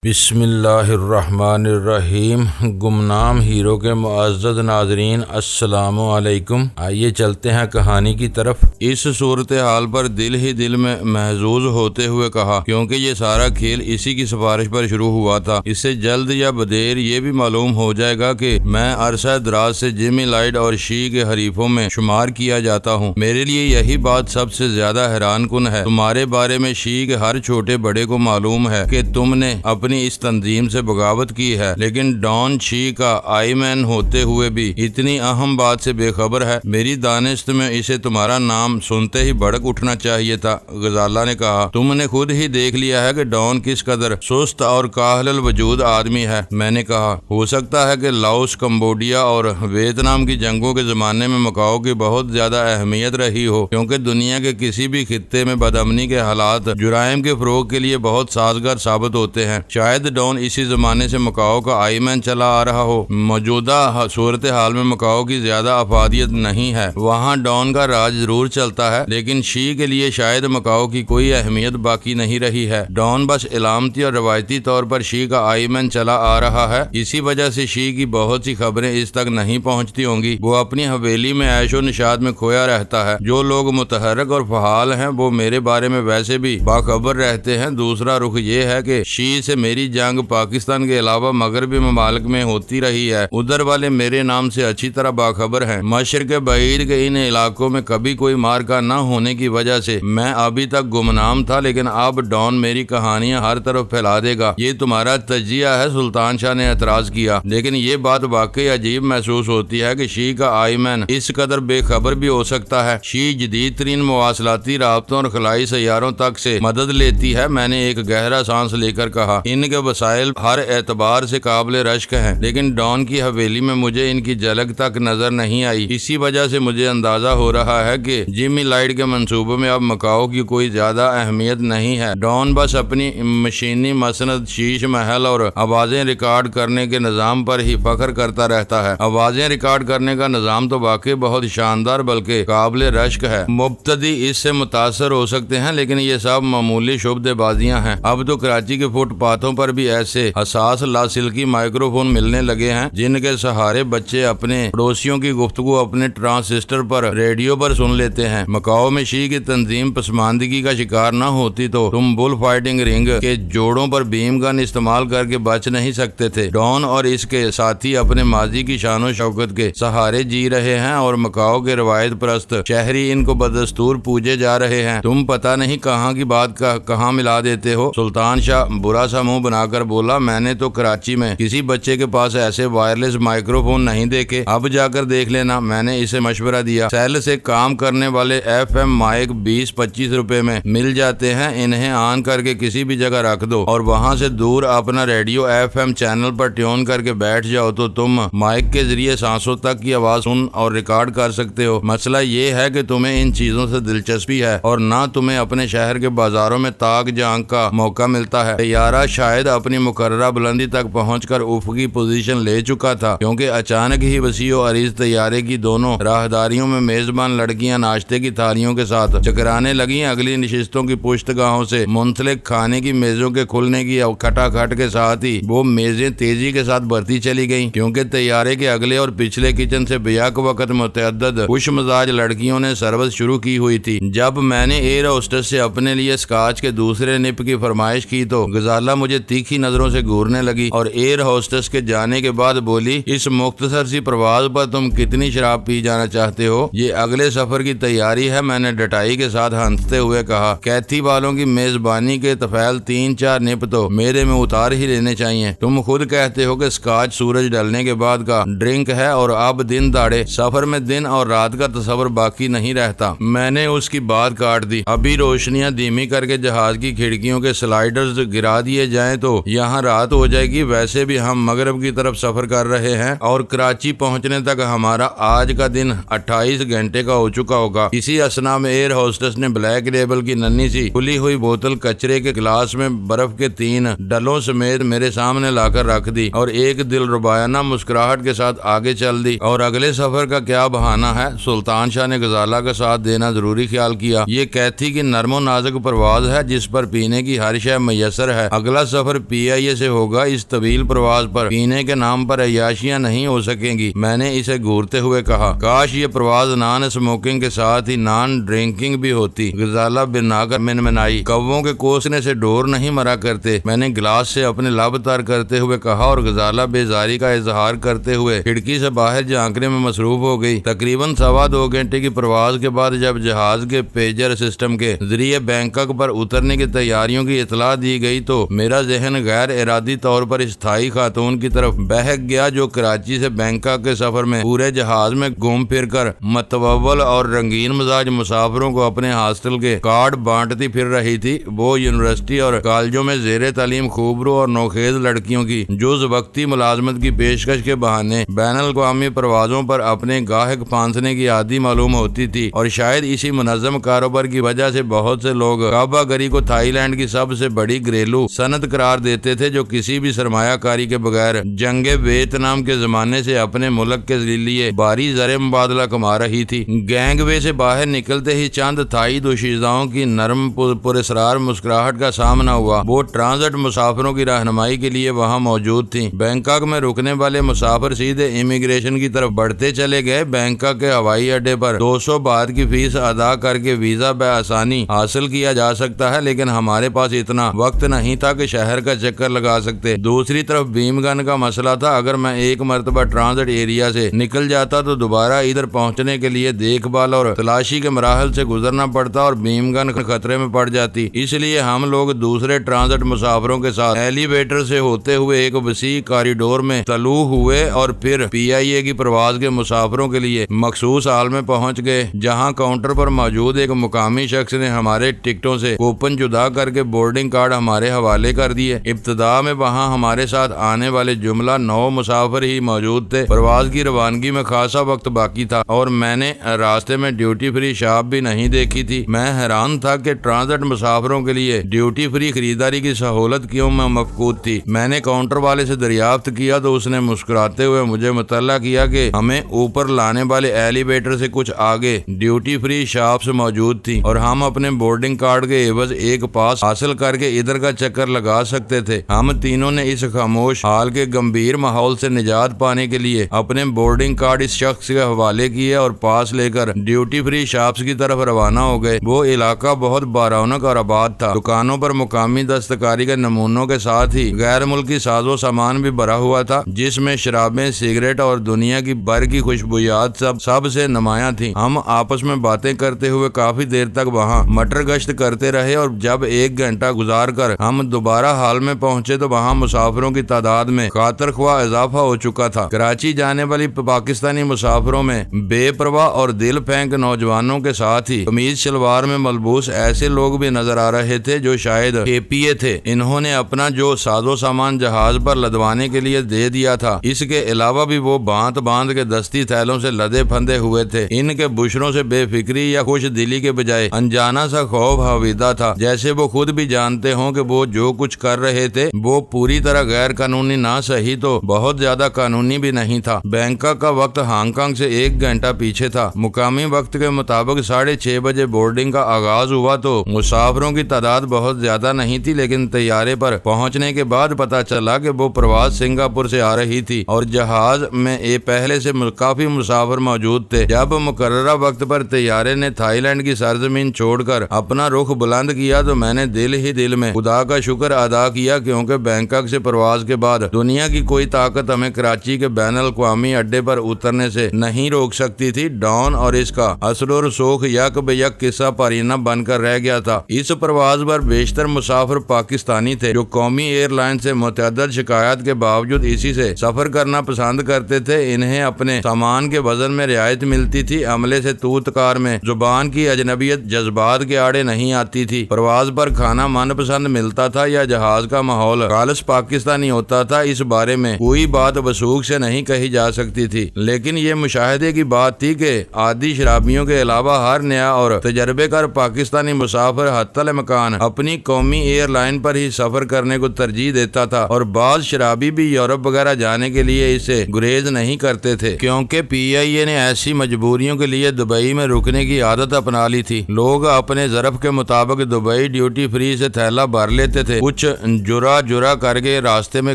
بسم اللہ الرحمن الرحیم۔ گمنام ہیرو کے معزز ناظرین السلام علیکم۔ آئیے چلتے ہیں کہانی کی طرف۔ اس صورتحال پر دل ہی دل میں محظوظ ہوتے ہوئے کہا، کیونکہ یہ سارا کھیل اسی کی سفارش پر شروع ہوا تھا۔ اس سے جلد یا بدیر یہ بھی معلوم ہو جائے گا کہ میں عرصہ دراز سے جیمی لائیڈ اور شی کے حریفوں میں شمار کیا جاتا ہوں۔ میرے لیے یہی بات سب سے زیادہ حیران کن ہے۔ تمہارے بارے میں شی کے ہر چھوٹے بڑے کو معلوم ہے کہ تم نے اپنی اس تنظیم سے بغاوت کی ہے، لیکن ڈان شی کا آئی مین ہوتے ہوئے بھی اتنی اہم بات سے بے خبر ہے۔ میری دانست میں اسے تمہارا نام سنتے ہی بھڑک اٹھنا چاہیے تھا۔ غزالہ نے کہا، تم نے خود ہی دیکھ لیا ہے کہ ڈان کس قدر سست اور کاہل الوجود آدمی ہے۔ میں نے کہا، ہو سکتا ہے کہ لاؤس، کمبوڈیا اور ویتنام کی جنگوں کے زمانے میں مکاؤ کی بہت زیادہ اہمیت رہی ہو، کیونکہ دنیا کے کسی بھی خطے میں بدامنی کے حالات جرائم کے فروغ کے لیے بہت سازگار ثابت ہوتے ہیں۔ شاید ڈان اسی زمانے سے مکاؤ کا آئی مین چلا آ رہا ہو۔ موجودہ صورتحال میں مکاؤ کی زیادہ افادیت نہیں ہے، وہاں ڈان کا راج ضرور چلتا ہے، لیکن شی کے لیے شاید مکاؤ کی کوئی اہمیت باقی نہیں رہی ہے۔ ڈان بس علامتی اور روایتی طور پر شی کا آئی مین چلا آ رہا ہے، اسی وجہ سے شی کی بہت سی خبریں اس تک نہیں پہنچتی ہوں گی۔ وہ اپنی حویلی میں عیش و نشاط میں کھویا رہتا ہے۔ جو لوگ متحرک اور فعال ہیں وہ میرے بارے میں ویسے بھی باخبر رہتے ہیں۔ دوسرا رخ یہ ہے کہ شی سے میری جنگ پاکستان کے علاوہ مغربی ممالک میں ہوتی رہی ہے۔ ادھر والے میرے نام سے اچھی طرح باخبر ہیں۔ مشرق بعید کے ان علاقوں میں کبھی کوئی مارکا نہ ہونے کی وجہ سے میں ابھی تک گمنام تھا، لیکن اب ڈان میری کہانیاں ہر طرف پھیلا دے گا۔ یہ تمہارا تجزیہ ہے، سلطان شاہ نے اعتراض کیا، لیکن یہ بات واقعی عجیب محسوس ہوتی ہے کہ شی کا آئی مین اس قدر بے خبر بھی ہو سکتا ہے۔ شی جدید ترین مواصلاتی رابطوں اور خلائی سیاروں تک سے مدد لیتی ہے۔ میں نے ایک گہرا سانس لے کر کہا، ان کے وسائل ہر اعتبار سے قابل رشک ہیں، لیکن ڈان کی حویلی میں مجھے ان کی جھلک تک نظر نہیں آئی۔ اسی وجہ سے مجھے اندازہ ہو رہا ہے کہ جیمی لائیڈ کے منصوبوں میں اب مکاؤ کی کوئی زیادہ اہمیت نہیں ہے۔ ڈان بس اپنی مشینی مسند، شیش محل اور آوازیں ریکارڈ کرنے کے نظام پر ہی فخر کرتا رہتا ہے۔ آوازیں ریکارڈ کرنے کا نظام تو واقعی بہت شاندار بلکہ قابل رشک ہے۔ مبتدی اس سے متاثر ہو سکتے ہیں، لیکن یہ سب معمولی شعبدے بازیاں ہیں۔ اب تو کراچی کے فٹ پاتھوں پر بھی ایسے حساس لاسلکی مائکرو فون ملنے لگے ہیں جن کے سہارے بچے اپنے پڑوسیوں کی گفتگو اپنے ٹرانسسٹر پر ریڈیو پر سن لیتے ہیں۔ مکاؤ میں شی کی تنظیم پسماندگی کا شکار نہ ہوتی تو تم بل فائٹنگ رنگ کے جوڑوں پر بیم گن استعمال کر کے بچ نہیں سکتے تھے۔ ڈان اور اس کے ساتھی اپنے ماضی کی شان و شوکت کے سہارے جی رہے ہیں اور مکاؤ کے روایت پرست شہری ان کو بدستور پوجے جا رہے ہیں۔ تم پتہ نہیں کہاں کی بات کہاں ملا دیتے ہو۔ سلطان شاہ برا سا منہ بنا کر بولا، میں نے تو کراچی میں کسی بچے کے پاس ایسے وائرلیس مائکرو فون نہیں دیکھے، اب جا کر دیکھ لینا۔ میں نے اسے مشورہ دیا، سیل سے کام کرنے والے ایف ایم مائک 20-25 روپے میں مل جاتے ہیں، انہیں آن کر کے کسی بھی جگہ رکھ دو اور وہاں سے دور اپنا ریڈیو ایف ایم چینل پر ٹیون کر کے بیٹھ جاؤ تو تم مائک کے ذریعے سانسوں تک کی آواز سن اور ریکارڈ کر سکتے ہو۔ مسئلہ یہ ہے کہ تمہیں ان چیزوں سے دلچسپی ہے اور نہ تمہیں اپنے شہر کے بازاروں میں تاک جھانک کا موقع ملتا ہے۔ طیارہ شاید اپنی مقررہ بلندی تک پہنچ کر افقی پوزیشن لے چکا تھا، کیونکہ اچانک ہی وسیع و عریض طیارے کی دونوں راہداریوں میں میزبان لڑکیاں ناشتے کی تھالیوں کے ساتھ چکرانے لگیں۔ اگلی نشستوں کی پشت گاہوں سے منسلک کھانے کی میزوں کے کھلنے کی کھٹا کھٹ کے ساتھ ہی وہ میزیں تیزی کے ساتھ بڑھتی چلی گئیں، کیونکہ طیارے کے اگلے اور پچھلے کچن سے بیک وقت متعدد خوش مزاج لڑکیوں نے سروس شروع کی ہوئی تھی۔ جب میں نے ایئر ہوسٹس سے اپنے لیے اسکاچ کے دوسرے نپ کی فرمائش کی تو غزالہ مجھے تیکھی نظروں سے گورنے لگی اور ایئر ہوسٹس کے جانے کے بعد بولی، اس مختصر سی پرواز پر تم کتنی شراب پی جانا چاہتے ہو؟ یہ اگلے سفر کی تیاری ہے، میں نے ڈٹائی کے ساتھ ہنستے ہوئے کہا۔ کیتھی والوں کی میزبانی کے طفیل 3-4 نپ تو میرے میں اتار ہی لینے چاہیے۔ تم خود کہتے ہو کہ اسکاچ سورج ڈلنے کے بعد کا ڈرنک ہے اور اب دن داڑے سفر میں دن اور رات کا تصور باقی نہیں رہتا۔ میں نے اس کی بات کاٹ دی، ابھی روشنیاں دھیمی کر کے جہاز کی کھڑکیوں کے سلائیڈرز گرا دیے جائیں تو یہاں رات ہو جائے گی۔ ویسے بھی ہم مغرب کی طرف سفر کر رہے ہیں اور کراچی پہنچنے تک ہمارا آج کا دن 28 گھنٹے کا ہو چکا ہوگا۔ اسی اسنا میں ایئر ہوسٹس نے بلیک لیبل کی ننھی سی کھلی ہوئی بوتل کچرے کے گلاس میں برف کے 3 ڈلوں سمیت میرے سامنے لا کر رکھ دی اور ایک دل ربایانہ مسکراہٹ کے ساتھ آگے چل دی۔ اور اگلے سفر کا کیا بہانہ ہے؟ سلطان شاہ نے غزالہ کا ساتھ دینا ضروری خیال کیا۔ یہ کیتھی کی نرم و نازک پرواز ہے جس پر پینے کی ہر شے میسر ہے۔ اگلا سفر PIA سے ہوگا۔ اس طویل پرواز پر پینے کے نام پر عیاشیاں نہیں ہو سکیں گی۔ میں نے اسے گھورتے ہوئے کہا، کاش یہ پرواز نان اسموکنگ کے ساتھ ہی نان ڈرنکنگ بھی ہوتی۔ غزالہ بنا کر منمنائی، کووں کے کوسنے سے ڈور نہیں مرا کرتے۔ میں نے گلاس سے اپنے لب تر کرتے ہوئے کہا اور غزالہ بیزاری کا اظہار کرتے ہوئے کھڑکی سے باہر جھانکنے میں مصروف ہو گئی۔ تقریباً 2.25 گھنٹے کی پرواز کے بعد جب جہاز کے پیجر سسٹم کے ذریعے بینکاک پر اترنے کی تیاریوں کی اطلاع دی گئی تو میرا ذہن غیر ارادی طور پر استھائی خاتون کی طرف بہک گیا جو کراچی سے بینکاک کے سفر میں پورے جہاز میں گھوم پھر کر متوول اور رنگین مزاج مسافروں کو اپنے ہاسٹل کے کارڈ بانٹتی پھر رہی تھی۔ وہ یونیورسٹی اور کالجوں میں زیر تعلیم خوبرو اور نوخیز لڑکیوں کی جز وقتی ملازمت کی پیشکش کے بہانے بین الاقوامی پروازوں پر اپنے گاہک پھانسنے کی عادی معلوم ہوتی تھی، اور شاید اسی منظم کاروبار کی وجہ سے بہت سے لوگ کعبہ گری کو تھائی لینڈ کی سب سے بڑی گھریلو صنعت قرار دیتے تھے جو کسی بھی سرمایہ کاری کے بغیر جنگ ویتنام کے زمانے سے اپنے ملک کے لیے بھاری زر مبادلہ کما رہی تھی۔ گینگ وے سے باہر نکلتے ہی چند تھائی دوشیزاؤں کی نرم پراسرار مسکراہٹ کا سامنا ہوا۔ وہ ٹرانزٹ مسافروں کی رہنمائی کے لیے وہاں موجود تھیں۔ بینکاک میں رکنے والے مسافر سیدھے امیگریشن کی طرف بڑھتے چلے گئے۔ بینکاک کے ہوائی اڈے پر 200 بات کی فیس ادا کر کے ویزا بآسانی حاصل کیا جا سکتا ہے، لیکن ہمارے پاس اتنا وقت نہیں تھا کہ شہر کا چکر لگا سکتے۔ دوسری طرف بھیم گن کا مسئلہ تھا۔ اگر میں ایک مرتبہ ٹرانزٹ ایریا سے نکل جاتا تو دوبارہ ادھر پہنچنے کے لیے دیکھ بھال اور تلاشی کے مراحل سے گزرنا پڑتا اور بھیم گن خطرے میں پڑ جاتی۔ اس لیے ہم لوگ دوسرے ٹرانزٹ مسافروں کے ساتھ ایلیویٹر سے ہوتے ہوئے ایک وسیع کاریڈور میں طلوع ہوئے اور پھر PIA کی پرواز کے مسافروں کے لیے مخصوص ہال میں پہنچ گئے، جہاں کاؤنٹر پر موجود ایک مقامی شخص نے ہمارے ٹکٹوں سے کوپن جدا کر کے بورڈنگ کارڈ ہمارے حوالے کر دیے۔ ابتدا میں وہاں ہمارے ساتھ آنے والے جملہ 9 مسافر ہی موجود تھے۔ پرواز کی روانگی میں خاصا وقت باقی تھا اور میں نے راستے میں ڈیوٹی فری شاپ بھی نہیں دیکھی تھی۔ میں حیران تھا کہ ٹرانزٹ مسافروں کے لیے ڈیوٹی فری خریداری کی سہولت کیوں مفقود تھی۔ میں نے کاؤنٹر والے سے دریافت کیا تو اس نے مسکراتے ہوئے مجھے مطلع کیا کہ ہمیں اوپر لانے والے ایلیویٹر سے کچھ آگے ڈیوٹی فری شاپس موجود تھی اور ہم اپنے بورڈنگ کارڈ کے عوض ایک پاس حاصل کر کے ادھر کا چکر لگا سکتے تھے۔ ہم تینوں نے اس خاموش حال کے گمبھیر ماحول سے نجات پانے کے لیے اپنے بورڈنگ کارڈ اس شخص کے حوالے کیے اور پاس لے کر ڈیوٹی فری شاپس کی طرف روانہ ہو گئے۔ وہ علاقہ بہت بارونق اور آباد تھا۔ دکانوں پر مقامی دستکاری کے نمونوں کے ساتھ ہی غیر ملکی ساز و سامان بھی بھرا ہوا تھا، جس میں شرابیں، سگریٹ اور دنیا کی بھر کی خوشبویات سب سے نمایاں تھیں۔ ہم آپس میں باتیں کرتے ہوئے کافی دیر تک وہاں مٹر گشت کرتے رہے اور جب 1 گھنٹہ گزار کر ہم دوبارہ ہال میں پہنچے تو وہاں مسافروں کی تعداد میں خاطر خواہ اضافہ ہو چکا تھا۔ کراچی جانے والی پاکستانی مسافروں میں بے پرواہ اور دل پھینک نوجوانوں کے ساتھ ہی قمیض شلوار میں ملبوس ایسے لوگ بھی نظر آ رہے تھے جو شاید KPA تھے۔ انہوں نے اپنا جو ساز و سامان جہاز پر لدوانے کے لیے دے دیا تھا، اس کے علاوہ بھی وہ باندھ کے دستی تھیلوں سے لدے پھندے ہوئے تھے۔ ان کے بشروں سے بے فکری یا خوش دلی کے بجائے انجانا سا خوف حاویدہ تھا، جیسے وہ خود بھی جانتے ہوں کہ وہ جو کچھ کر رہے تھے وہ پوری طرح غیر قانونی نہ صحیح تو بہت زیادہ قانونی بھی نہیں تھا۔ بینکاک کا وقت ہانگ کانگ سے 1 گھنٹہ پیچھے تھا۔ مقامی وقت کے مطابق 6:30 بجے بورڈنگ کا آغاز ہوا تو مسافروں کی تعداد بہت زیادہ نہیں تھی، لیکن طیارے پر پہنچنے کے بعد پتہ چلا کہ وہ پرواز سنگاپور سے آ رہی تھی اور جہاز میں پہلے سے کافی مسافر موجود تھے۔ جب مقررہ وقت پر طیارے نے تھائی لینڈ کی سرزمین چھوڑ کر اپنا رخ بلند کیا تو میں نے دل ہی دل میں خدا کا شکر ادا کیا، کیونکہ بینکاک سے پرواز کے بعد دنیا کی کوئی طاقت ہمیں کراچی کے بین الاقوامی اڈے پر اترنے سے نہیں روک سکتی تھی۔ ڈان اور اس کا اثر و رسوخ یک بہ یک قصہ پارینہ بن کر رہ گیا تھا۔ اس پرواز پر بیشتر مسافر پاکستانی تھے جو قومی ایئر لائن سے متعدد شکایات کے باوجود اسی سے سفر کرنا پسند کرتے تھے۔ انہیں اپنے سامان کے وزن میں رعایت ملتی تھی، عملے سے توت کار میں زبان کی اجنبیت جذبات کے آڑے نہیں آتی تھی، پرواز پر کھانا من پسند ملتا تھا یا جہاز کا ماحول خالص پاکستانی ہوتا تھا، اس بارے میں کوئی بات وثوق سے نہیں کہی جا سکتی تھی۔ لیکن یہ مشاہدے کی بات تھی کہ عادی شرابیوں کے علاوہ ہر نیا اور تجربے کار پاکستانی مسافر حتی الامکان اپنی قومی ایئر لائن پر ہی سفر کرنے کو ترجیح دیتا تھا، اور بعض شرابی بھی یورپ وغیرہ جانے کے لیے اسے گریز نہیں کرتے تھے، کیونکہ PIA نے ایسی مجبوریوں کے لیے دبئی میں رکنے کی عادت اپنا لی تھی۔ لوگ اپنے ظرف کے مطابق دبئی ڈیوٹی فری سے تھیلا بھر لیتے تھے۔ کچھ کچھ جرا جرا کر کے راستے میں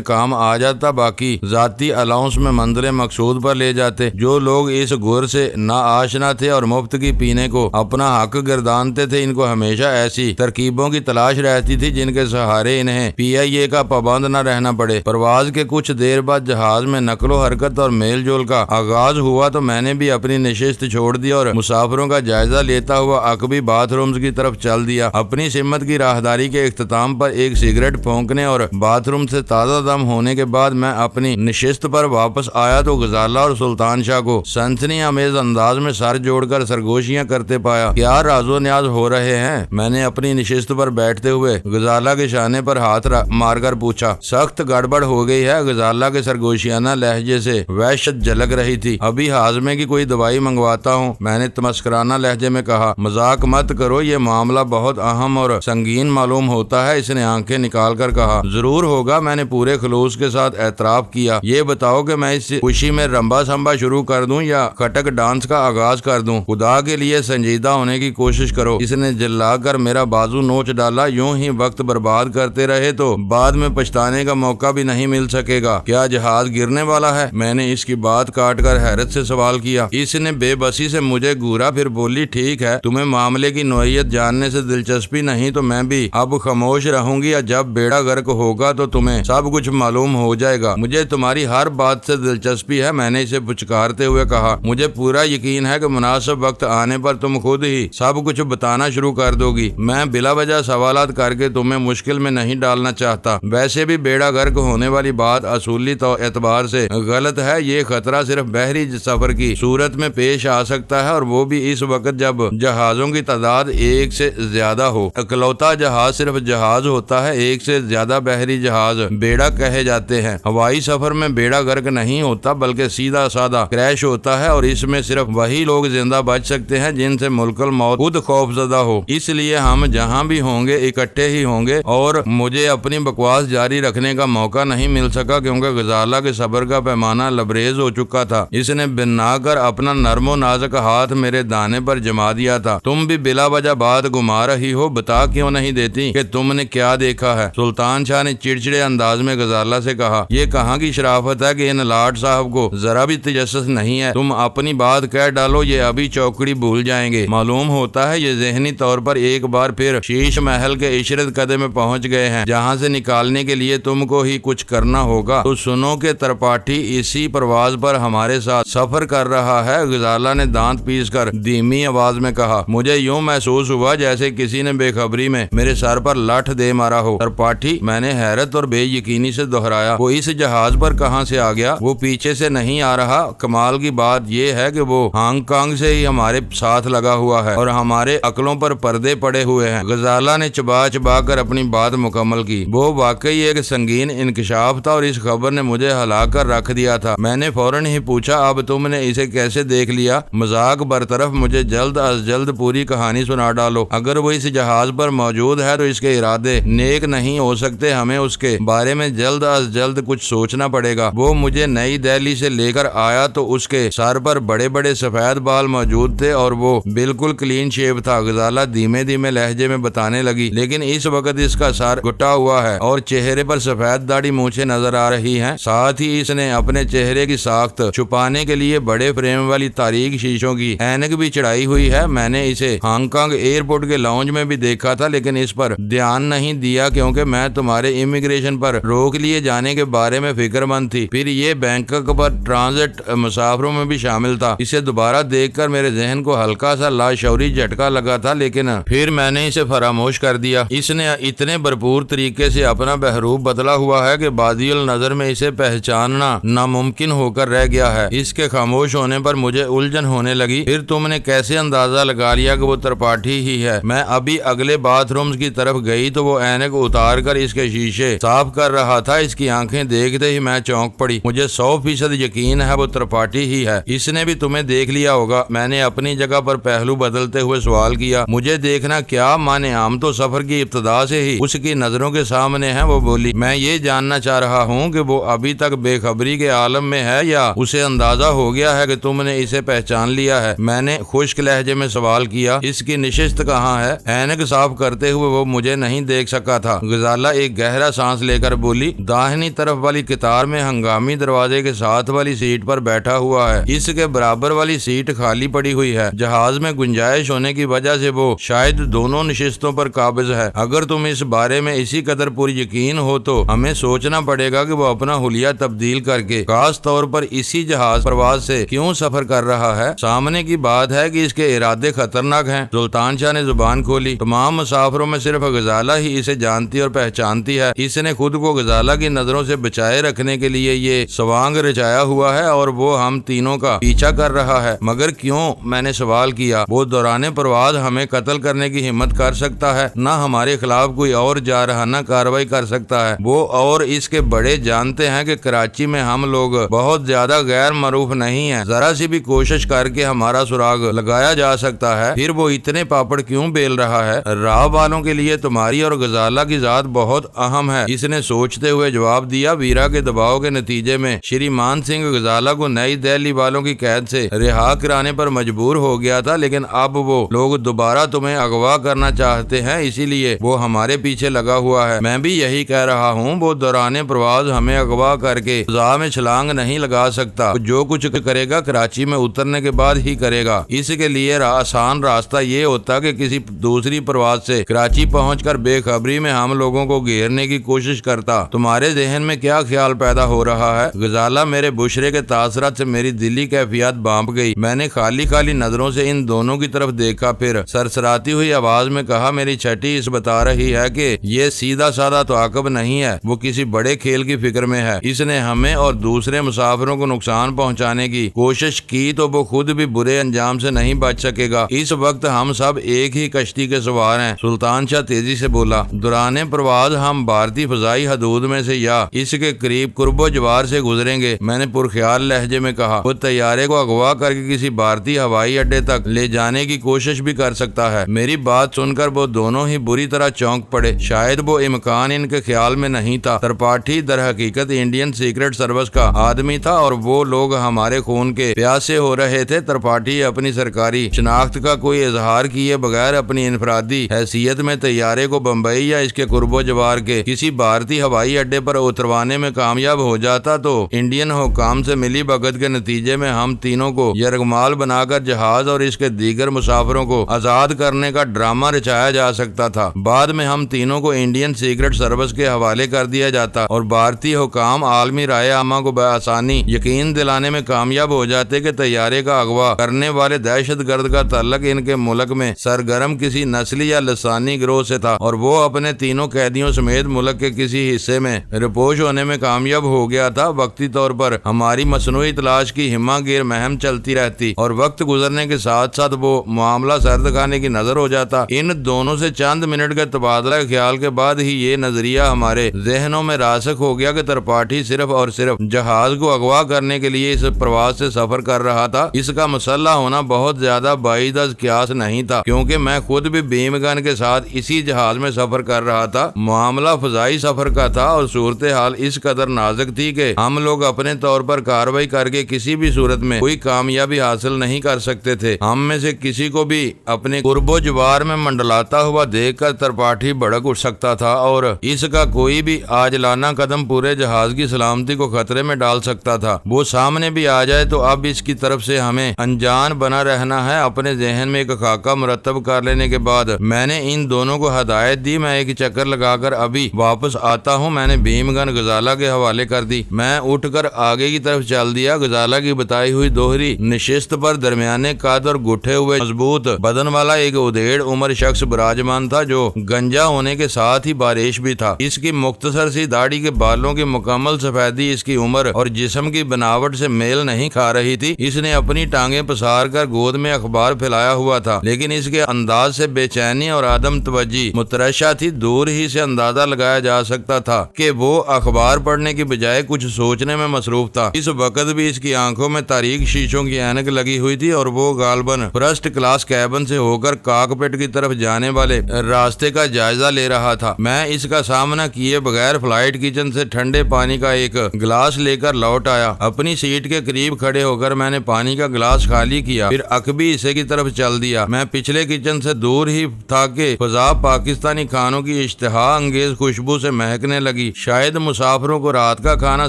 کام آ جاتا، باقی ذاتی الاؤنس میں منزل مقصود پر لے جاتے۔ جو لوگ اس گر سے نا آشنا تھے اور مفت کی پینے کو اپنا حق گردانتے تھے، ان کو ہمیشہ ایسی ترکیبوں کی تلاش رہتی تھی جن کے سہارے انہیں PIA کا پابند نہ رہنا پڑے۔ پرواز کے کچھ دیر بعد جہاز میں نقل و حرکت اور میل جول کا آغاز ہوا تو میں نے بھی اپنی نشست چھوڑ دی اور مسافروں کا جائزہ لیتا ہوا عقبی باتھ رومز کی طرف چل دیا۔ اپنی سمت کی راہداری کے اختتام پر ایک سگریٹ پھونکنے اور باتھ روم سے تازہ دم ہونے کے بعد میں اپنی نشست پر واپس آیا تو غزالہ اور سلطان شاہ کو سنسنی آمیز انداز میں سر جوڑ کر سرگوشیاں کرتے پایا۔ کیا راز و نیاز ہو رہے ہیں؟ میں نے اپنی نشست پر بیٹھتے ہوئے غزالہ کے شانے پر ہاتھ مار کر پوچھا۔ سخت گڑبڑ ہو گئی ہے، غزالہ کے سرگوشیانہ لہجے سے وحشت جھلک رہی تھی۔ ابھی ہاضمے کی کوئی دوائی منگواتا ہوں، میں نے تمسکرانہ لہجے میں کہا۔ مذاق مت کرو، یہ معاملہ بہت اہم اور سنگین معلوم ہوتا ہے، اس نے آنکھیں نکال کر کہا۔ ضرور ہوگا، میں نے پورے خلوص کے ساتھ اعتراف کیا۔ یہ بتاؤ کہ میں اس خوشی میں رمبا سمبا شروع کر دوں یا کھٹک ڈانس کا آغاز کر دوں؟ خدا کے لیے سنجیدہ ہونے کی کوشش کرو۔ اس نے جلا کر میرا بازو نوچ ڈالا۔ یوں ہی وقت برباد کرتے رہے تو بعد میں پچھتانے کا موقع بھی نہیں مل سکے گا۔ کیا جہاز گرنے والا ہے؟ میں نے اس کی بات کاٹ کر حیرت سے سوال کیا۔ اس نے بے بسی سے مجھے گورا، پھر بولی، ٹھیک ہے، تمہیں معاملے کی نوعیت جاننے سے دلچسپی نہیں تو میں بھی اب خاموش رہوں گی، یا جب بیڑا غرق ہوگا تو تمہیں سب کچھ معلوم ہو جائے گا۔ مجھے تمہاری ہر بات سے دلچسپی ہے، میں نے اسے پچکارتے ہوئے کہا۔ مجھے پورا یقین ہے کہ مناسب وقت آنے پر تم خود ہی سب کچھ بتانا شروع کر دو گی۔ میں بلا وجہ سوالات کر کے تمہیں مشکل میں نہیں ڈالنا چاہتا۔ ویسے بھی بیڑا غرق ہونے والی بات اصولی اعتبار سے غلط ہے۔ یہ خطرہ صرف بحری سفر کی صورت میں پیش آ سکتا ہے، اور وہ بھی اس وقت جب جہازوں کی تعداد ایک سے زیادہ ہو۔ اکلوتا جہاز صرف جہاز ہوتا ہے، ایک سے زیادہ بحری جہاز بیڑا کہے جاتے ہیں۔ ہوائی سفر میں بیڑا غرق نہیں ہوتا بلکہ سیدھا سادہ کریش ہوتا ہے، اور اس میں صرف وہی لوگ زندہ بچ سکتے ہیں جن سے ملک الموت خود خوف زدہ ہو۔ اس لیے ہم جہاں بھی ہوں گے اکٹھے ہی ہوں گے۔ اور مجھے اپنی بکواس جاری رکھنے کا موقع نہیں مل سکا کیونکہ غزالہ کے صبر کا پیمانہ لبریز ہو چکا تھا۔ اس نے بنا کر اپنا نرم و نازک ہاتھ میرے دانے پر جما دیا تھا۔ تم بھی بلا وجہ بات گما رہی ہو، بتا کیوں نہیں دیتی کہ تم نے کیا دیکھا ہے؟ سلطان شاہ نے چڑچڑے انداز میں غزالہ سے کہا۔ یہ کہاں کی شرافت ہے کہ ان لاٹ صاحب کو ذرا بھی تجسس نہیں ہے؟ تم اپنی بات کہہ ڈالو، یہ ابھی چوکڑی بھول جائیں گے۔ معلوم ہوتا ہے یہ ذہنی طور پر ایک بار پھر شیش محل کے عشرت قدے میں پہنچ گئے ہیں، جہاں سے نکالنے کے لیے تم کو ہی کچھ کرنا ہوگا۔ تو سنو کہ ترپاٹھی اسی پرواز پر ہمارے ساتھ سفر کر رہا ہے، غزالہ نے دانت پیس کر دھیمی آواز میں کہا۔ مجھے یوں محسوس ہوا جیسے کسی نے بے خبری میں میرے سر پر لٹھ دے مارا ہو۔ ترپاٹھی؟ میں نے حیرت اور بے یقینی سے دہرایا۔ وہ اس جہاز پر کہاں سے آ گیا؟ وہ پیچھے سے نہیں آ رہا۔ کمال کی بات یہ ہے کہ وہ ہانگ کانگ سے ہی ہمارے ساتھ لگا ہوا ہے اور ہمارے عقلوں پر پردے پڑے ہوئے ہیں۔ غزالہ نے چبا چبا کر اپنی بات مکمل کی۔ وہ واقعی ایک سنگین انکشاف تھا اور اس خبر نے مجھے ہلا کر رکھ دیا تھا۔ میں نے فوراً ہی پوچھا، اب تم نے اسے کیسے دیکھ لیا؟ مذاق برطرف، مجھے جلد از جلد پوری کہانی سنا ڈالو۔ اگر وہ اس جہاز پر موجود ہے تو اس کے ارادے نیک نہیں ہو سکتے، ہمیں اس کے بارے میں جلد از جلد کچھ سوچنا پڑے گا۔ وہ مجھے نئی دہلی سے لے کر آیا تو اس کے سر پر بڑے بڑے سفید بال موجود تھے اور وہ بالکل کلین شیو تھا۔ غزالہ دھیمے دھیمے لہجے میں بتانے لگی، لیکن اس وقت اس کا سر گٹا ہوا ہے اور چہرے پر سفید داڑھی مونچھیں نظر آ رہی ہیں۔ ساتھ ہی اس نے اپنے چہرے کی ساخت چھپانے کے لیے بڑے فریم والی تاریک شیشوں کی اینک بھی چڑھائی ہوئی ہے۔ میں نے اسے ہانگ کانگ ایئرپورٹ کے لاؤنج میں بھی دیکھا تھا، لیکن اس پر دھیان نہیں دیا کیونکہ میں تمہارے امیگریشن پر روک لیے جانے کے بارے میں فکر مند تھی۔ پھر یہ بینکاک پر ٹرانزٹ مسافروں میں بھی شامل تھا۔ اسے دوبارہ دیکھ کر میرے ذہن کو ہلکا سا لاشعوری جھٹکا لگا تھا، لیکن پھر میں نے اسے فراموش کر دیا۔ اس نے اتنے بھرپور طریقے سے اپنا بحروب بدلا ہوا ہے کہ بادی النظر میں اسے پہچاننا ناممکن ہو کر رہ گیا ہے۔ اس کے خاموش ہونے پر مجھے الجھن ہونے لگی۔ پھر تم نے کیسے اندازہ لگا لیا کہ وہ ترپاٹھی ہی ہے؟ میں ابھی اگلے باتھ رومز کی طرف گئی تو وہ اینک اتار کر اس کے شیشے صاف کر رہا تھا۔ اس کی آنکھیں دیکھتے ہی میں چونک پڑی۔ مجھے 100% یقین ہے وہ ترپاٹھی ہی ہے۔ اس نے بھی تمہیں دیکھ لیا ہوگا۔ میں نے اپنی جگہ پر پہلو بدلتے ہوئے سوال کیا۔ مجھے دیکھنا کیا؟ مانے عام تو سفر کی ابتدا سے ہی اس کی نظروں کے سامنے ہے، وہ بولی۔ میں یہ جاننا چاہ رہا ہوں کہ وہ ابھی تک بے خبری کے عالم میں ہے یا اسے اندازہ ہو گیا ہے کہ تم نے اسے پہچان لیا ہے؟ میں نے خشک لہجے میں سوال کیا۔ اس کی نشست کہاں ہے؟ اینک صاف کرتے ہوئے وہ مجھے نہیں دیکھ سکا تھا۔ تھا۔ غزالہ ایک گہرا سانس لے کر بولی، داہنی طرف والی قطار میں ہنگامی دروازے کے ساتھ والی سیٹ پر بیٹھا ہوا ہے، اس کے برابر والی سیٹ خالی پڑی ہوئی ہے۔ جہاز میں گنجائش ہونے کی وجہ سے وہ شاید دونوں نشستوں پر قابض ہے۔ اگر تم اس بارے میں اسی قدر پوری یقین ہو تو ہمیں سوچنا پڑے گا کہ وہ اپنا حلیہ تبدیل کر کے خاص طور پر اسی جہاز پرواز سے کیوں سفر کر رہا ہے۔ سامنے کی بات ہے کہ اس کے ارادے خطرناک ہیں۔ سلطان شاہ نے زبان کھولی۔ تمام مسافروں میں صرف غزالہ ہی اسے جانتی اور پہچانتی ہے۔ اس نے خود کو غزالہ کی نظروں سے بچائے رکھنے کے لیے یہ سوانگ رچایا ہوا ہے اور وہ ہم تینوں کا پیچھا کر رہا ہے۔ مگر کیوں؟ میں نے سوال کیا۔ وہ دوران پرواز ہمیں قتل کرنے کی ہمت کر سکتا ہے، نہ ہمارے خلاف کوئی اور جارحانہ کارروائی کر سکتا ہے۔ وہ اور اس کے بڑے جانتے ہیں کہ کراچی میں ہم لوگ بہت زیادہ غیر معروف نہیں ہیں، ذرا سی بھی کوشش کر کے ہمارا سراغ لگایا جا سکتا ہے۔ پھر وہ اتنے پاپڑ کیوں بیل رہا ہے؟ راہ والوں کے لیے تمہاری اور غزالہ کی ذات بہت اہم ہے، اس نے سوچتے ہوئے جواب دیا۔ ویرا کے دباؤ کے نتیجے میں شری مان سنگھ غزالہ کو نئی دہلی والوں کی قید سے رہا کرانے پر مجبور ہو گیا تھا، لیکن اب وہ لوگ دوبارہ تمہیں اغوا کرنا چاہتے ہیں، اسی لیے وہ ہمارے پیچھے لگا ہوا ہے۔ میں بھی یہی کہہ رہا ہوں، وہ دوران پرواز ہمیں اغوا کر کے فضا میں چھلانگ نہیں لگا سکتا۔ جو کچھ کرے گا کراچی میں اترنے کے بعد ہی کرے گا۔ اس کے لیے آسان راستہ یہ ہوتا کہ کسی دوسری پرواز سے کراچی پہنچ کر بے خبری میں ہم لوگوں کو گھیرنے کی کوشش کرتا۔ تمہارے ذہن میں کیا خیال پیدا ہو رہا ہے؟ غزالہ، میرے بشرے کے تاثرات سے میری دلی کیفیت بانپ گئی۔ میں نے خالی خالی نظروں سے ان دونوں کی طرف دیکھا، پھر سرسراتی ہوئی آواز میں کہا، میری چھٹی اس بتا رہی ہے کہ یہ سیدھا سادہ تعاقب نہیں ہے، وہ کسی بڑے کھیل کی فکر میں ہے۔ اس نے ہمیں اور دوسرے مسافروں کو نقصان پہنچانے کی کوشش کی تو وہ خود بھی برے انجام سے نہیں بچ سکے گا۔ اس وقت ہم سب ایک ہی کشتی کے سوار ہیں۔ سلطان شاہ تیزی سے بولا، دوران پرواز ہم بھارتی فضائی حدود میں سے یا اس کے قریب قرب و جوار سے گزریں گے۔ میں نے پرخیال لہجے میں کہا، وہ طیارے کو اغوا کر کے کسی بھارتی ہوائی اڈے تک لے جانے کی کوشش بھی کر سکتا ہے۔ میری بات سن کر وہ دونوں ہی بری طرح چونک پڑے، شاید وہ امکان ان کے خیال میں نہیں تھا۔ ترپاٹھی در حقیقت انڈین سیکرٹ سروس کا آدمی تھا اور وہ لوگ ہمارے خون کے پیاسے ہو رہے تھے۔ ترپاٹھی اپنی سرکاری شناخت کا کوئی اظہار کیے بغیر اپنی انفرادی حیثیت میں طیارے کو بمبئی یا اس کے قرب و جوار کے کسی بھارتی ہوائی اڈے پر اتروانے میں کامیاب ہو جاتا تو انڈین حکام سے ملی بھگت کے نتیجے میں ہم تینوں کو یرغمال بنا کر جہاز اور اس کے دیگر مسافروں کو آزاد کرنے کا ڈرامہ رچایا جا سکتا تھا۔ بعد میں ہم تینوں کو انڈین سیکرٹ سروس کے حوالے کر دیا جاتا اور بھارتی حکام عالمی رائے عامہ کو بآسانی یقین دلانے میں کامیاب ہو جاتے کہ طیارے کا اغوا کرنے والے دہشت گرد کا تعلق ان کے ملک میں سرگرم کسی نسلی یا لسانی گروہ سے تھا اور وہ اپنے تینوں قیدیوں سمیت ملک کے کسی حصے میں رپوش ہونے میں کامیاب ہو گیا تھا۔ وقتی طور پر ہماری مصنوعی تلاش کی ہمہ گیر مہم چلتی رہتی اور وقت گزرنے کے ساتھ ساتھ وہ معاملہ سرد خانے کی نظر ہو جاتا۔ ان دونوں سے چند منٹ کے تبادلہ خیال کے بعد ہی یہ نظریہ ہمارے ذہنوں میں راسخ ہو گیا کہ ترپاٹھی صرف اور صرف جہاز کو اغوا کرنے کے لیے اس پرواز سے سفر کر رہا تھا۔ اس کا مسلح ہونا بہت زیادہ بعید از قیاس نہیں تھا، کیونکہ میں خود بھی بیم گن کے ساتھ اسی جہاز میں سفر کر رہا تھا۔ معاملہ فضائی سفر کا تھا اور صورتحال اس قدر نازک تھی کہ ہم لوگ اپنے طور پر کارروائی کر کے کسی بھی صورت میں کوئی کامیابی حاصل نہیں کر سکتے تھے۔ ہم میں سے کسی کو بھی اپنے قرب و جوار میں منڈلاتا ہوا دیکھ کر ترپاٹھی بھڑک اٹھ سکتا تھا اور اس کا کوئی بھی عاجلانہ قدم پورے جہاز کی سلامتی کو خطرے میں ڈال سکتا تھا۔ وہ سامنے بھی آ جائے تو اب اس کی طرف سے ہمیں انجان بنا رہنا ہے۔ اپنے ذہن میں ایک خاکہ مرتب کر لینے کے بعد میں نے ان دونوں کو ہدایت دی، میں ایک چکر لگا کر ابھی واپس آتا ہوں۔ میں نے بھیم گن غزالہ کے حوالے کر دی۔ میں اٹھ کر آگے کی طرف چل دیا۔ غزالہ کی بتائی ہوئی دوہری نشست پر درمیانے قد اور گٹھے ہوئے مضبوط بدن والا ایک ادھیڑ عمر شخص براجمان تھا جو گنجا ہونے کے ساتھ ہی بارش بھی تھا۔ اس کی مختصر سی داڑھی کے بالوں کی مکمل سفیدی اس کی عمر اور جسم کی بناوٹ سے میل نہیں کھا رہی تھی۔ اس نے اپنی ٹانگیں پسار کر گود میں اخبار پھیلایا ہوا تھا، لیکن اس کے انداز سے بے چینی اور عدم توجہ مترشح تھی۔ دور ہی سے اندازہ لگایا جا سکتا تھا کہ وہ اخبار پڑھنے کی بجائے کچھ سوچنے میں مصروف تھا۔ اس وقت بھی اس کی آنکھوں میں تاریک شیشوں کی اینک لگی ہوئی تھی اور وہ غالباً فرسٹ کلاس کیبن سے ہو کر کاکپٹ کی طرف جانے والے راستے کا جائزہ لے رہا تھا۔ میں اس کا سامنا کیے بغیر فلائٹ کچن سے ٹھنڈے پانی کا ایک گلاس لے کر لوٹ آیا۔ اپنی سیٹ کے قریب کھڑے ہو کر میں نے پانی کا گلاس خالی کیا، پھر عقبی حصے کی طرف چل دیا۔ میں پچھلے کچن سے دور ہی تھا کہ فضا پاکستانی کھانوں کی اشتہا انگیز خوشبو سے مہکنے لگی۔ شاید مسافروں کو رات کا کھانا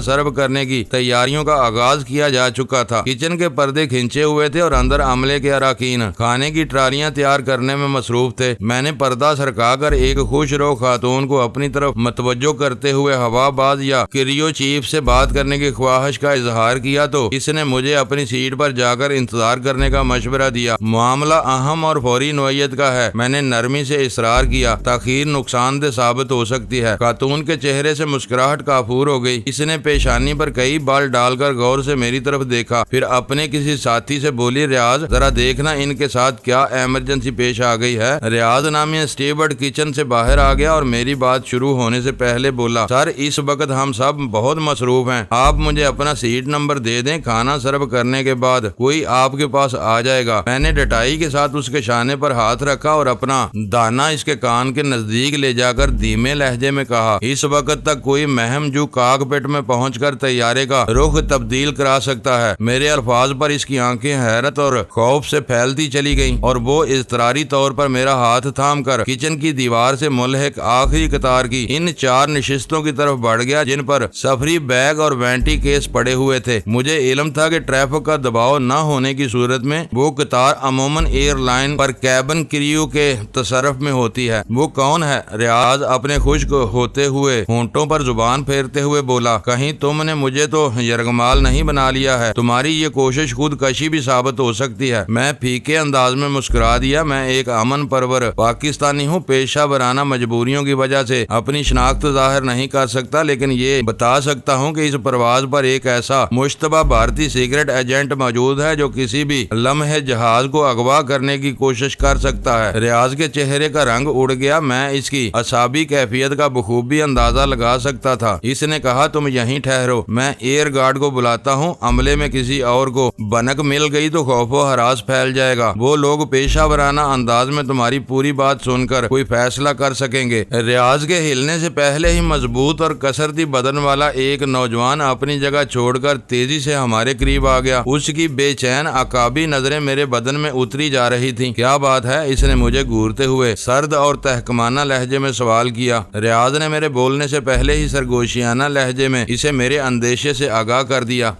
سرو کرنے کی تیاریوں کا آغاز کیا جا چکا تھا۔ کچن کے پردے کھنچے ہوئے تھے اور اندر عملے کے اراکین کھانے کی ٹرالیاں تیار کرنے میں مصروف تھے۔ میں نے پردہ سرکا کر ایک خوش رو خاتون کو اپنی طرف متوجہ کرتے ہوئے ہوا باز یا کریو چیف سے بات کرنے کی خواہش کا اظہار کیا تو اس نے مجھے اپنی سیٹ پر جا کر انتظار کرنے کا مشورہ دیا۔ معاملہ اہم اور فوری نوعیت کا ہے، میں نے نرمی سے اصرار کیا۔ تاخیر نقصان دہ ثابت ہو سکتی ہے۔ خاتون کے چہرے سے مسکراہٹ کافور ہو گئی۔ اس نے پیشانی پر کئی بال ڈال کر غور سے میری طرف دیکھا، پھر اپنے کسی ساتھی سے بولی، ریاض ذرا دیکھنا ان کے ساتھ کیا ایمرجنسی پیش آ گئی ہے۔ ریاض نامی اسٹیورڈ کچن سے باہر آ گیا اور میری بات شروع ہونے سے پہلے بولا، سر اس وقت ہم سب بہت مصروف ہیں، آپ مجھے اپنا سیٹ نمبر دے دیں، کھانا سرو کرنے کے بعد کوئی آپ کے پاس آ جائے گا۔ میں نے ڈٹائی کے ساتھ اس کے شانے پر ہاتھ رکھا اور اپنا دانا اس کے کان کے نزدیک لے جا کر دھیمے لہجے میں کہا، اس وقت تک کوئی مہم جو کاک پٹ میں پہنچ کر طیارے کا رخ تبدیل کرا سکتا ہے۔ میرے الفاظ پر اس کی آنکھیں حیرت اور خوف سے پھیلتی چلی گئیں اور وہ اضطراری طور پر میرا ہاتھ تھام کر کچن کی دیوار سے ملحق آخری قطار کی ان 4 نشستوں کی طرف بڑھ گیا جن پر سفری بیگ اور وینٹی کیس پڑے ہوئے تھے۔ مجھے علم تھا کہ ٹریفک کا دباؤ نہ ہونے کی صورت میں وہ قطار عموماً ایئر لائن پر کیبن کریو کے تصرف میں ہوتی ہے۔ وہ کون ہے؟ ریاض اپنے خشک ہوتے ہوئے ہونٹوں پر زبان پھیرتے ہوئے بولا، کہیں تم نے مجھے تو یرغمال نہیں بنا لیا ہے؟ تمہاری یہ کوشش خود کشی بھی ثابت ہو سکتی ہے۔ میں پھیکے انداز میں مسکرا دیا، میں ایک امن پرور پاکستانی ہوں، پیشہ ورانہ مجبوریوں کی وجہ سے اپنی شناخت ظاہر نہیں کر سکتا، لیکن یہ بتا سکتا ہوں کہ اس پرواز پر ایک ایسا مشتبہ بھارتی سیکرٹ ایجنٹ موجود ہے جو کسی بھی لمحے جہاز کو اغوا کرنے کی کوشش کر سکتا ہے۔ ریاض کے چہرے کا رنگ اڑ گیا، میں اس کی اعصابی کیفیت کا بخوبی اندازہ لگا سکتا تھا۔ اس نے کہا، تم یہیں ٹھہرو، میں ایئر گارڈ کو بلاتا ہوں، عملے میں کسی اور کو بنک مل گئی تو خوف و ہراس پھیل جائے گا، وہ لوگ پیشہ ورانہ انداز میں تمہاری پوری بات سن کر کوئی فیصلہ کر سکیں گے۔ ریاض کے ہلنے سے پہلے ہی مضبوط اور کسرتی بدن والا ایک نوجوان اپنی جگہ چھوڑ کر تیزی سے ہمارے قریب آ گیا۔ اس کی بے چین عقابی نظریں میرے بدن میں اتری جا رہی تھیں۔ کیا بات ہے؟ اس نے مجھے گھورتے ہوئے سرد اور تحکمانہ لہجے میں سوال کیا۔ ریاض نے میرے بولنے سے پہلے ہی سرگوشیانہ لہجے میں اسے میرے اندیشے سے آگاہ کر دیا۔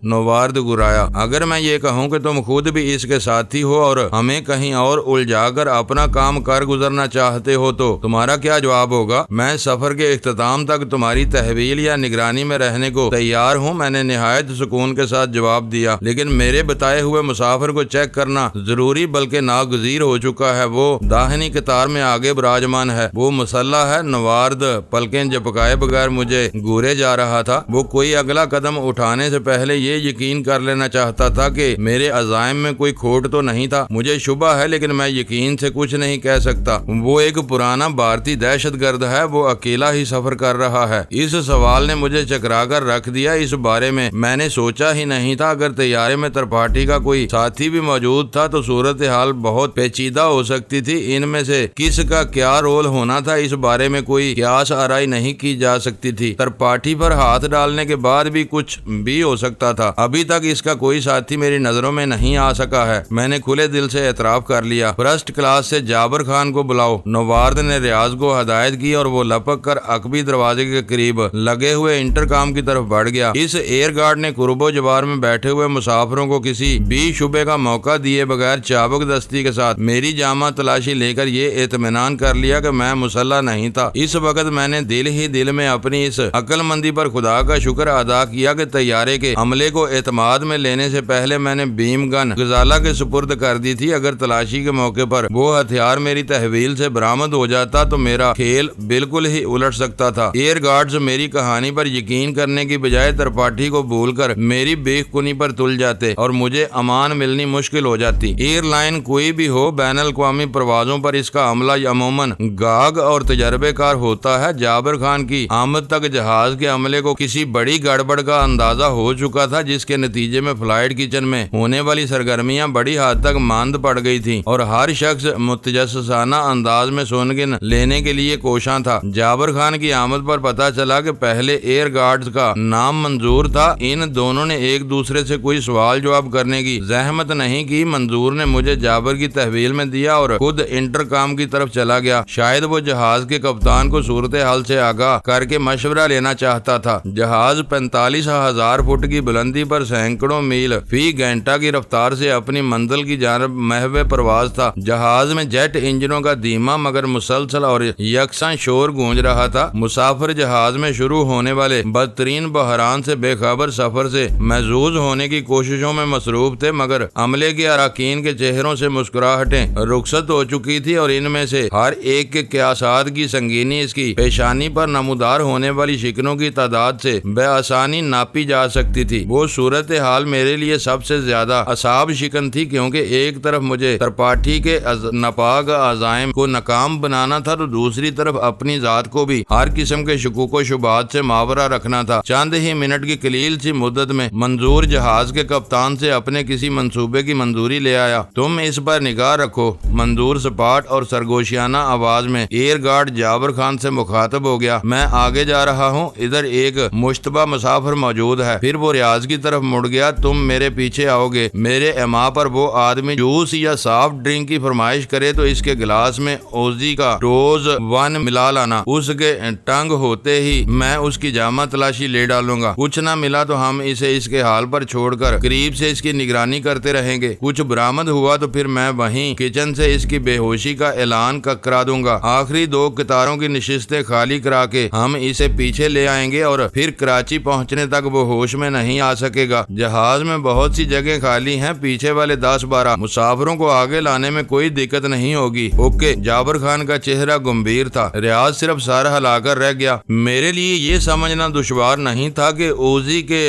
نوارد گرایا، اگر میں یہ کہوں کہ تم خود بھی اس کے ساتھی ہو اور ہمیں کہیں اور الجھا کر اپنا کام کر گزرنا چاہتے ہو تو تمہارا کیا جواب ہوگا؟ میں سفر کے اختتام تک تمہاری تحویل یا نگرانی میں رہنے کو تیار ہوں، میں نے نہایت سکون کے ساتھ جواب دیا، لیکن میرے بتائے ہوئے مسافر کو چیک کرنا ضروری بلکہ ناگزیر ہو چکا ہے۔ وہ داہنی قطار میں آگے براجمان ہے، وہ مسلح ہے۔ نوارد پلکیں جھپکائے بغیر مجھے گورے جا رہا تھا۔ وہ کوئی اگلا قدم اٹھانے سے پہلے یہ یقین کر لینا چاہتا تھا کہ میرے عزائم میں کوئی کھوٹ تو نہیں تھا۔ مجھے شبہ ہے لیکن میں یقین سے کچھ نہیں کہہ سکتا۔ وہ ایک پرانا بھارتی دہشت گرد ہے، وہ اکیلا ہی سفر کر رہا ہے۔ اس سوال نے مجھے چکرا کر رکھ دیا، اس بارے میں نے سوچا ہی نہیں تھا۔ اگر طیارے میں ترپاٹھی کا کوئی ساتھی بھی موجود تھا تو صورتحال بہت پیچیدہ ہو سکتی تھی۔ ان میں سے کس کا کیا رول ہونا تھا اس بارے میں کوئی قیاس آرائی نہیں کی جا سکتی تھی۔ ترپاٹھی پر ہاتھ ڈالنے کے بعد بھی کچھ بھی ہو سکتا تھا۔ ابھی تک اس کا کوئی ساتھی میری نظروں میں نہیں آ سکا ہے۔ میں نے کھلے دل سے اعتراف کر لیا۔ فرسٹ کلاس سے جابر خان کو بلاؤ، نوارد نے ریاض کو ہدایت کی اور وہ لپک کر عقبی دروازے کے قریب لگے ہوئے انٹرکام کی طرف بڑھ گیا۔ اس ایئر گارڈ نے قرب و جوار میں بیٹھے ہوئے مسافروں کو کسی بھی شبے کا موقع دیے بغیر چابک دستی کے ساتھ میری جامہ تلاشی لے کر یہ اطمینان کر لیا کہ میں مسلح نہیں تھا۔ اس وقت میں نے دل ہی دل میں اپنی اس عقل مندی پر خدا کا شکر ادا کیا کہ طیارے کے عملے کو اعتماد میں لینے سے پہلے میں نے بیم گن غزالہ کے سپرد کر دی تھی۔ اگر تلاشی کے موقع پر وہ ہتھیار میری تحویل سے برآمد ہو جاتا تو میرا کھیل بالکل ہی الٹ سکتا تھا۔ ایئر گارڈز میری کہانی پر یقین کرنے کی بجائے ترپاٹھی کو بھول کر میری بے کنی پر تل جاتے اور مجھے امان ملنی مشکل ہو جاتی۔ ایئر لائن کوئی بھی ہو، بین الاقوامی پروازوں پر اس کا عملہ عموماً گاگ اور تجربے کار ہوتا ہے۔ جابر خان کی آمد تک جہاز کے عملے کو کسی بڑی گڑبڑ کا اندازہ ہو چکا تھا، جس کے نتیجے میں فلائٹ کچن میں ہونے والی سرگرمیاں بڑی حد تک ماند پڑ گئی تھیں اور ہر شخص متجسسانہ انداز میں سونگن لینے کے لیے کوشاں تھا۔ جابر خان کی آمد پر پتا چلا کہ پہلے ایئر گارڈز کا نام منظور تھا۔ ان دونوں نے ایک دوسرے سے کوئی سوال جواب کرنے کی زحمت نہیں کی۔ منظور نے مجھے جابر کی تحویل میں دیا اور خود انٹرکام کی طرف چلا گیا۔ شاید وہ جہاز کے کپتان کو صورتحال سے آگاہ کر کے مشورہ لینا چاہتا تھا۔ جہاز 45,000 فٹ کی بلندی پر سینکڑوں میل فی گھنٹہ کی رفتار سے اپنی منزل کی جانب محو پرواز تھا۔ جہاز میں جیٹ انجنوں کا دھیما مگر مسلسل اور یکساں شور گونج رہا تھا۔ مسافر جہاز میں شروع ہونے والے بدترین بحران سے بے خبر سفر سے محظوظ ہونے کی کوششوں میں مصروف تھے، مگر عملے کے اراکین کے چہروں سے مسکراہٹیں رخصت ہو چکی تھی اور ان میں سے ہر ایک کے قیاسات کی سنگینی اس کی پیشانی پر نمودار ہونے والی شکنوں کی تعداد سے بے آسانی ناپی جا سکتی تھی۔ وہ صورتحال میرے لیے سب سے زیادہ اعصاب شکن تھی، کیونکہ ایک طرف مجھے ترپاٹھی کے ناپاک عزائم کو ناکام بنانا تھا تو دوسری طرف اپنی ذات کو بھی ہر قسم کے شکوک و شبہات سے ماورا رکھنا تھا۔ چند ہی منٹ کی قلیل سی مدت میں منظور جہاز کے کپتان سے اپنے کسی منصوبے کی منظوری لے آیا۔ تم اس پر نگاہ رکھو، منظور سپاٹ اور سرگوشیانہ آواز میں ایئر گارڈ جابر خان سے مخاطب ہو گیا۔ میں آگے جا رہا ہوں، ادھر ایک مشتبہ مسافر موجود ہے۔ پھر وہ ریاض کی طرف مڑ گیا۔ تم میرے پیچھے آؤ گے۔ میرے ایما پر وہ آدمی جوس یا سافٹ ڈرنک کی فرمائش کرے تو اس کے گلاس میں اوزی کا ڈوز 1 ملا لانا۔ اس کے ٹنگ ہوتے ہی میں اس کی جامع تلاشی لے ڈالوں گا۔ کچھ نہ ملا تو ہم اسے اس کے حال پر چھوڑ کر قریب سے اس کی نگرانی کرتے رہیں گے۔ کچھ برآمد ہوا تو پھر میں وہیں کچن سے اس کی بے ہوشی کا اعلان کرا دوں گا۔ آخری 2 قطاروں کی نشستیں خالی کرا کے ہم اسے پیچھے لے آئیں گے اور پھر کراچی پہنچنے تک وہ ہوش میں نہیں آ سکے گا۔ جہاز میں بہت سی جگہ خالی ہیں، پیچھے والے 10-12 مسافروں کو آگے لانے میں کوئی دقت نہیں ہوگی۔ اوکے۔ جابر خان کا چہرہ گمبھیر تھا۔ ریاض صرف سر ہلا کر رہ گیا۔ میرے لیے یہ سمجھنا دشوار نہیں تھا کہ اوزی کے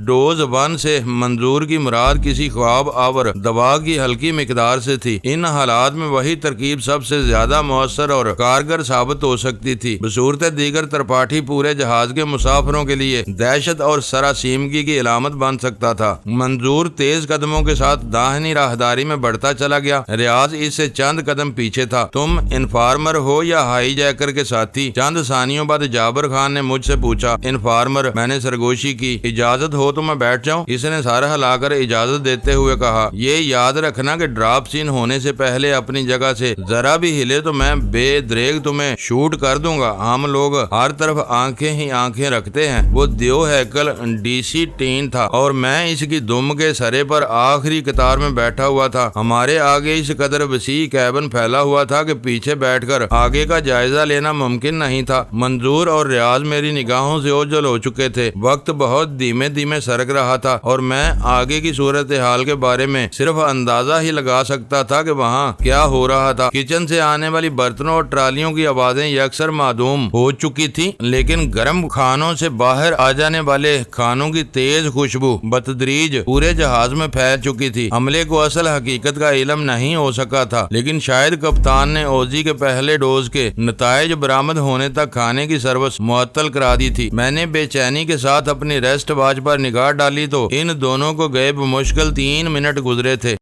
ڈوز 1 سے منظور کی مراد کسی خواب آور دوا کی ہلکی مقدار سے تھی۔ ان حالات میں وہی ترکیب سب سے زیادہ مؤثر اور کارگر ثابت ہو سکتی تھی۔ بصورت دیگر ترپاٹھی پورے جہاز کے مسافروں کے لیے دہشت اور سراسیمگی کی علامت بن سکتا تھا۔ منظور تیز قدموں کے ساتھ داہنی راہداری میں بڑھتا چلا گیا۔ ریاض اس سے چند قدم پیچھے تھا۔ تم انفارمر ہو یا ہائی جیکر کے ساتھی؟ چند ثانیوں بعد جابر خان نے مجھ سے پوچھا۔ انفارمر، میں نے سرگوشی کی۔ اجازت ہو تو میں بیٹھ جاؤں؟ اس نے سر ہلا کر اجازت دیتے ہوئے کہا۔ یہ یاد رکھنا کہ ڈراپ سین ہونے سے پہلے اپنی جگہ سے ذرا بھی ہلے تو میں بے دریغ تمہیں شوٹ کر دوں گا۔ ہم لوگ ہر طرف آنکھیں ہی آنکھیں رکھتے ہیں۔ وہ دیو ہیکل DC ٹین تھا اور میں اس کی دم کے سرے پر آخری قطار میں بیٹھا ہوا تھا۔ ہمارے آگے اس قدر وسیع کیبن پھیلا ہوا تھا کہ پیچھے بیٹھ کر آگے کا جائزہ لینا ممکن نہیں تھا۔ منظور اور ریاض میری نگاہوں سے اوجھل ہو چکے تھے۔ وقت بہت دھیمے دھیمے سرک رہا تھا اور میں آگے کی صورتحال کے بارے میں صرف اندازہ ہی لگا سکتا تھا کہ وہاں کیا ہو رہا تھا۔ کچن سے آنے والی برتنوں اور ٹرالیوں کی آوازیں یکسر معدوم ہو چکی تھی، لیکن گرم کھانوں سے باہر آ جانے والے کھانوں کی تیز خوشبو بتدریج پورے جہاز میں پھیل چکی تھی۔ عملے کو اصل حقیقت کا علم نہیں ہو سکا تھا، لیکن شاید کپتان نے اوزی کے پہلے ڈوز کے نتائج برآمد ہونے تک کھانے کی سروس معطل کرا دی تھی۔ میں نے بے چینی کے ساتھ اپنی ریسٹ واچ پر نگاہ ڈالی تو ان دونوں کو گئے بمشکل 3 منٹ گزرے تھے۔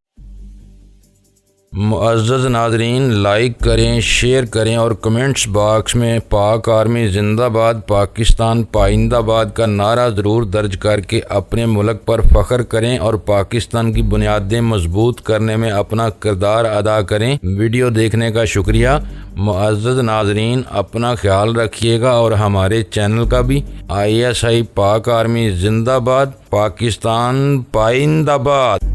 معزز ناظرین، لائک کریں، شیئر کریں اور کمنٹس باکس میں پاک آرمی زندہ باد، پاکستان پائندہ باد کا نعرہ ضرور درج کر کے اپنے ملک پر فخر کریں اور پاکستان کی بنیادیں مضبوط کرنے میں اپنا کردار ادا کریں۔ ویڈیو دیکھنے کا شکریہ۔ معزز ناظرین، اپنا خیال رکھیے گا اور ہمارے چینل کا بھی۔ ISI پاک آرمی زندہ باد، پاکستان پائندہ باد۔